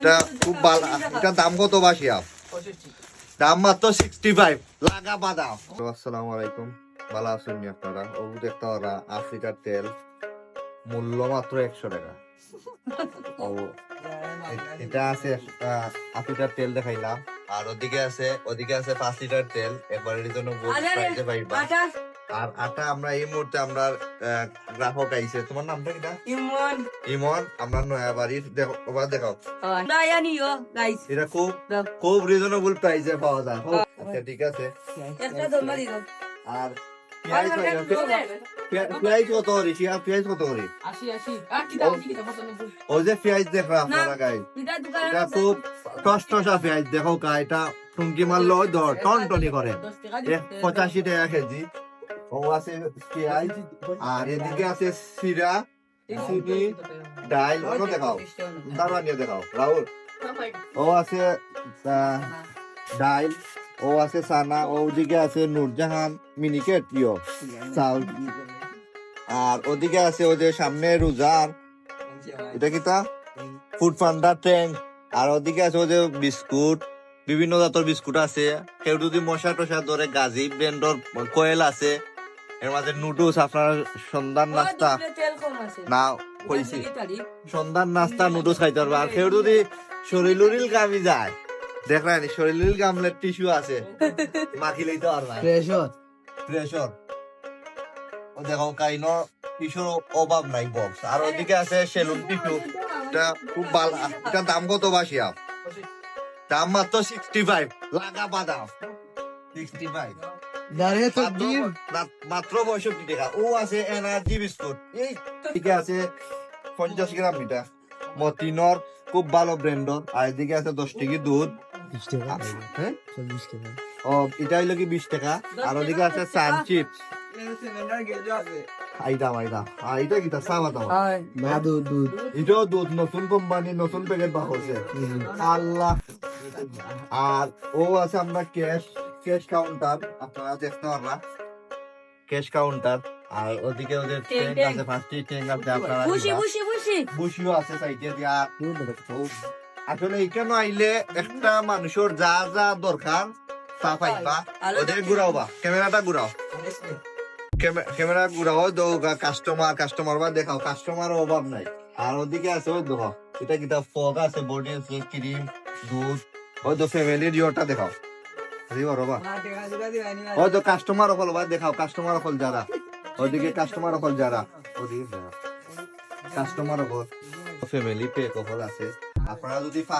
এটা খুব ভালো। এটার দাম কত বাসি আপ? দাম মাত্র 65 লাগা বাদাম। আসসালামু আলাইকুম, ভালো আছেন নি আপনারা? ও দেখতে ওরা আফ্রিকার তেল মূল্য মাত্র 100 টাকা। ও এটা আছে আফ্রিকার তেল দেখাইলাম, আর ওদিকে আছে 5 লিটার তেল একবারের জন্য পাইতে পাইবা। আর আটা আমরা এই মুহূর্তে আমরা গ্রাহক আইছে। তোমার নামটা কিটা? ইমন। আমরা নয়া বাড়ির দেখাও। এটা খুব রিজনেবল প্রাইসে পাওয়া যায়। আচ্ছা ঠিক আছে। আর পেঁয়াজ কত করি? পেঁয়াজ কত করি? ও যে পেঁয়াজ দেখো আপনারা গাই, এটা খুব টসটসা পেঁয়াজ। দেখো গা, এটা টুঙ্কি মারলো ধর টনটনি করে। 85 টাকা কেজি। ও আছে পেঁয়াজ, আর এদিকে আছে সিরা, চিনি, ডাল। ওটা দেখাও, দারোয়ানিয়া দেখাও রাহুল। ও আছে ডাল, ও আছে সানা, ওদিকে আছে নূরজাহান মিনিকেট চাউল, আর ওদিকে আছে ওদের সামনে রোজার এটা কিতা ফুড পান্ডা ট্যাঙ্ক, আর ওদিকে আছে ওদের বিস্কুট, বিভিন্ন জাতের বিস্কুট আছে। কেউ যদি মশা টসা ধরে গাজি ব্র্যান্ডর কোয়েল আছে। এর মাঝে নুডলস, আপনার সন্ধ্যার নাস্তা না কইছি, সন্ধ্যার নাস্তা নুডলস খাইতে পারবে। আর কেউ যদি শরীর গামি যায়, দেখলেন শরীর গামলের টিস্যু আছে, মাখি লইতে পারবে। প্রেশর ও দেখো কাইনো টিস্যুর অভাব নাই বক্স। আর ওদিকে আছে সেলুন টিস্যু, এটা খুব ভালো। এটার দাম কত বাসি আপ? দাম মাত্র 65 লাগা বাদাম। 65 মাত্র 65 টাকা। ও আছে এনার্জি বিস্কুট, এই ঠিক আছে 50 গ্রাম। এটা মতিনর খুব ভালো ব্র্যান্ডর। আর এদিকে আছে 10 টাকা দুধ। হ্যাঁ ও এটা হইলো কি 20 টাকা। আর ওদিকে আছে সান চিপস। এটা কি এটাও দুধ, নতুন কোম্পানি, নতুন প্যাকেট বার করছে। আল্লাহ। আর ও আছে আমরা ক্যাশ কাউন্টার, আপনারা দেখতে পারবা ক্যাশ কাউন্টার। আর ওদিকে ওদের ট্যাঙ্ক আছে, 5টি ট্যাঙ্ক আছে। আপনারা বুশিও আছে সাইডে দিয়া। আসলে এখানে আইলে একটা মানুষের যা যা দরকার তা পাইবা। ওদের ঘুরাওবা, ক্যামেরাটা ঘুরাও, ক্যামেরা ঘুরাও। কাস্টমার বা দেখাও, কাস্টমার অভাব নাই। আর ওদিকে আছে ওই দেখো, এটা কিটা ফগ আছে, বডি আছে, ক্রিম, দুধ। ওই তো ফ্যামিলির ইয়োটা দেখাও, ওই তো কাস্টমার অকল বা দেখাও, কাস্টমার অকল যারা ওদিকে, কাস্টমার অকল যারা ওদিকে কাস্টমার অকল ফ্যামিলি পেক অকল আছে। আপনারা যদি